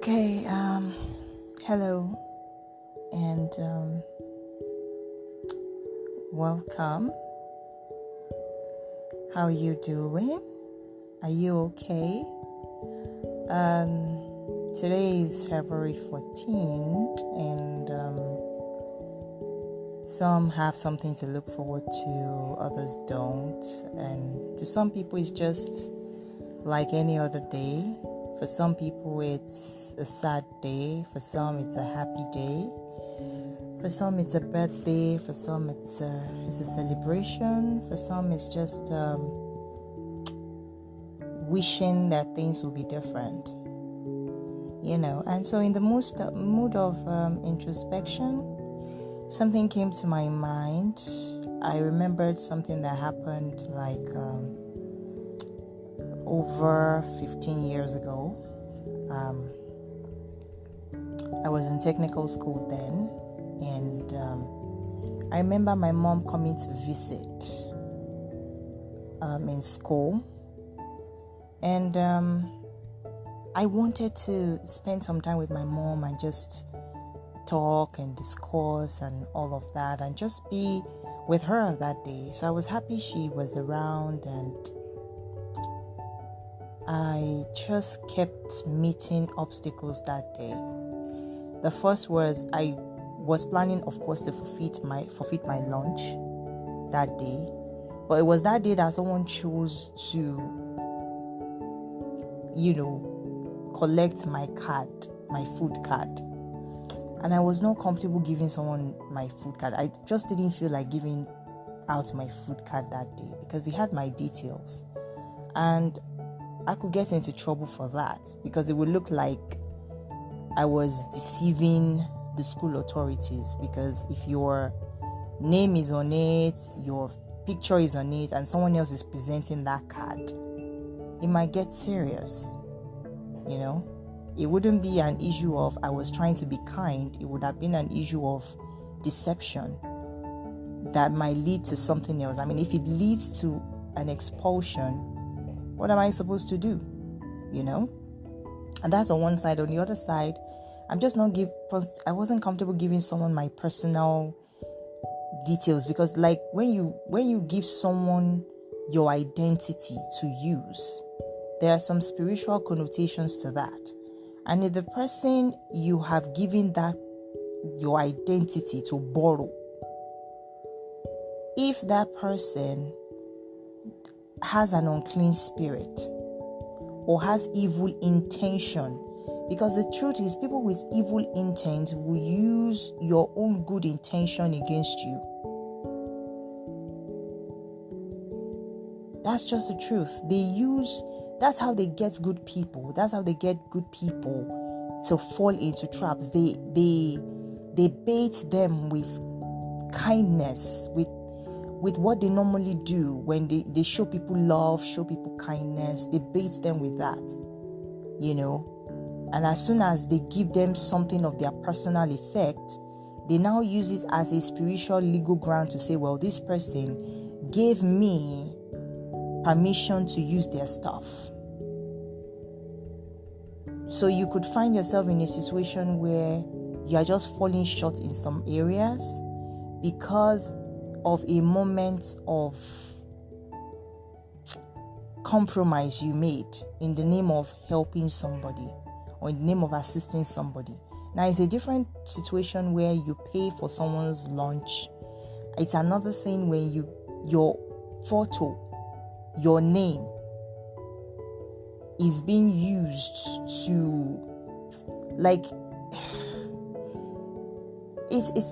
Okay, hello and welcome. How are you doing? Are you okay? Today is February 14th and some have something to look forward to, others don't. And to some people it's just like any other day. For some people it's a sad day, for some it's a happy day, for some it's a birthday, for some it's a celebration, for some it's just wishing that things will be different, and so in the mood of introspection, something came to my mind. I remembered something that happened over 15 years ago. I was in technical school then, and I remember my mom coming to visit in school, and I wanted to spend some time with my mom and just talk and discuss and all of that and just be with her that day. So I was happy she was around, and I just kept meeting obstacles that day. The first was I was planning, of course, to forfeit my lunch that day, but it was that day that someone chose to, collect my food card, and I was not comfortable giving someone my food card. I just didn't feel like giving out my food card that day because he had my details, and I could get into trouble for that because it would look like I was deceiving the school authorities, because if your name is on it, your picture is on it, and someone else is presenting that card, it might get serious. It wouldn't be an issue of I was trying to be kind. It would have been an issue of deception that might lead to something else. I mean, if it leads to an expulsion, what am I supposed to do? And that's on one side. On the other side, I wasn't comfortable giving someone my personal details, because like when you give someone your identity to use, there are some spiritual connotations to that. And if the person you have given that your identity to borrow, if that person has an unclean spirit or has evil intention, because the truth is, people with evil intent will use your own good intention against you. That's just the truth. That's how they get good people. That's how they get good people to fall into traps. They bait them with kindness, with what they normally do when they show people love, show people kindness. They bait them with that, and as soon as they give them something of their personal effect, they now use it as a spiritual legal ground to say, well, this person gave me permission to use their stuff. So you could find yourself in a situation where you are just falling short in some areas because of a moment of compromise you made in the name of helping somebody or in the name of assisting somebody. Now, it's a different situation where you pay for someone's lunch. It's another thing when your photo, your name is being used to,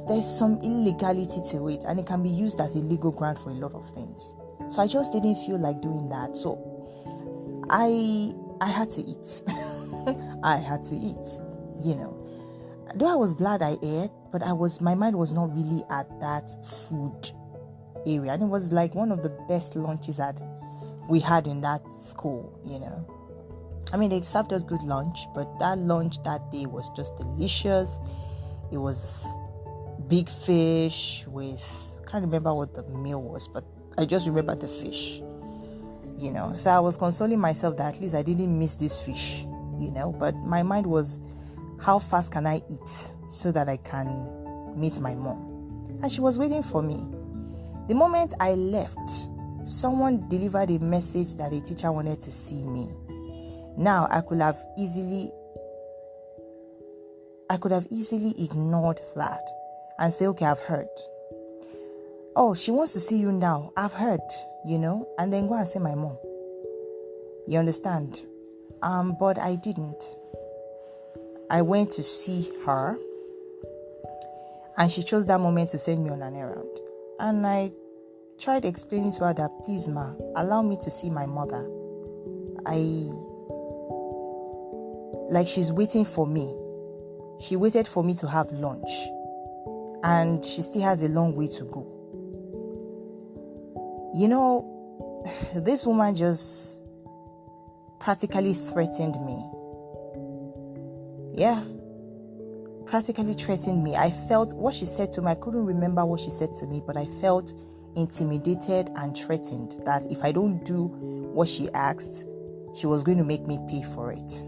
there's some illegality to it, and it can be used as a legal ground for a lot of things. So I just didn't feel like doing that. So I had to eat. I had to eat, Though I was glad I ate, but my mind was not really at that food area. And it was like one of the best lunches that we had in that school, I mean, they served us good lunch, but that lunch that day was just delicious. It was big fish with, I can't remember what the meal was, but I just remember the fish, So I was consoling myself that at least I didn't miss this fish, but my mind was how fast can I eat so that I can meet my mom? And she was waiting for me. The moment I left, someone delivered a message that a teacher wanted to see me. Now, I could have easily ignored that and say, okay, I've heard. Oh, she wants to see you now. I've heard, and then go and see my mom. You understand? But I didn't. I went to see her, and she chose that moment to send me on an errand. And I tried explaining to her that, please, ma, allow me to see my mother. She's waiting for me. She waited for me to have lunch, and she still has a long way to go. This woman just practically threatened me. Yeah, practically threatened me. I felt what she said to me. I couldn't remember what she said to me, but I felt intimidated and threatened that if I don't do what she asked, she was going to make me pay for it.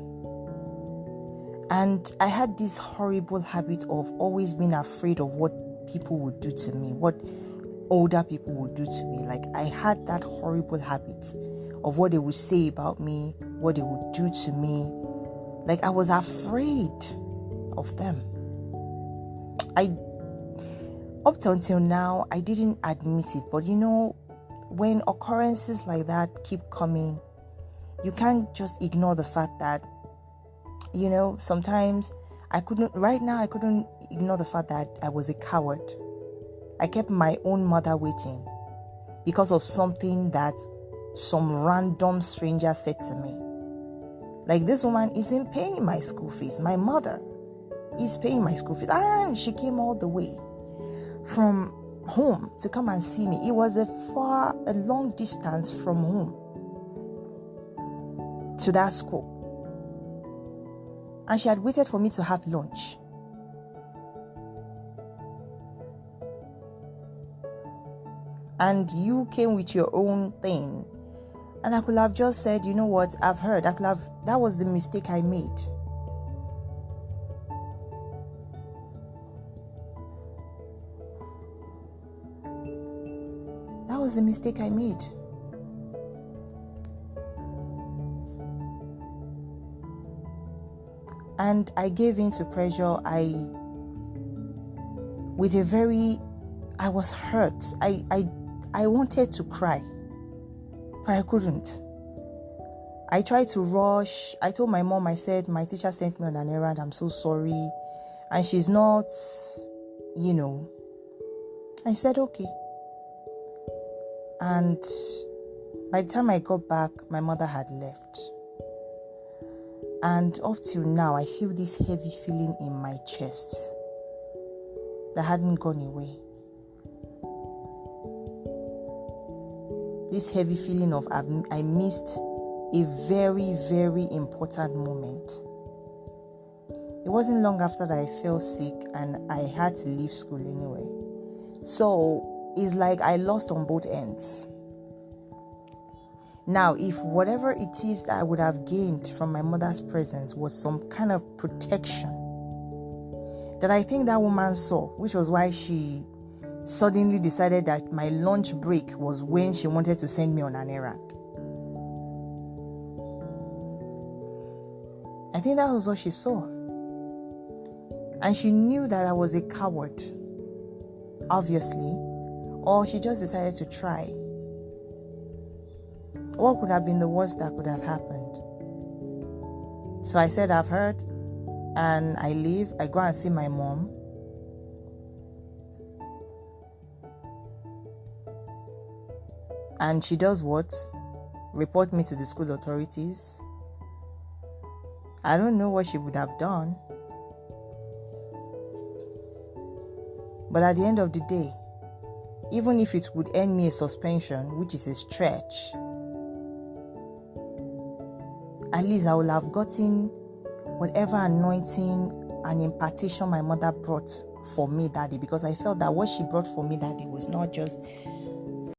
And I had this horrible habit of always being afraid of what people would do to me, what older people would do to me. Like, I had that horrible habit of what they would say about me, what they would do to me. Like, I was afraid of them. Up until now, I didn't admit it. But when occurrences like that keep coming, you can't just ignore the fact that, sometimes I couldn't ignore the fact that I was a coward. I kept my own mother waiting because of something that some random stranger said to me. Like, this woman isn't paying my school fees. My mother is paying my school fees. And she came all the way from home to come and see me. It was a long distance from home to that school. And she had waited for me to have lunch. And you came with your own thing. And I could have just said, you know what, I've heard. That was the mistake I made. That was the mistake I made. And I gave in to pressure. I was hurt. I wanted to cry, but I couldn't. I tried to rush. I told my mom, I said, my teacher sent me on an errand. I'm so sorry. And she's not, I said, okay. And by the time I got back, my mother had left. And up till now, I feel this heavy feeling in my chest that hadn't gone away. This heavy feeling of I missed a very, very important moment. It wasn't long after that I fell sick and I had to leave school anyway. So it's like I lost on both ends. Now, if whatever it is that I would have gained from my mother's presence was some kind of protection that I think that woman saw, which was why she suddenly decided that my lunch break was when she wanted to send me on an errand. I think that was what she saw. And she knew that I was a coward, obviously, or she just decided to try. What could have been the worst that could have happened? So I said, I've heard, and I leave. I go and see my mom. And she does what? Report me to the school authorities. I don't know what she would have done. But at the end of the day, even if it would earn me a suspension, which is a stretch, at least I will have gotten whatever anointing and impartation my mother brought for me that day, because I felt that what she brought for me that day was not just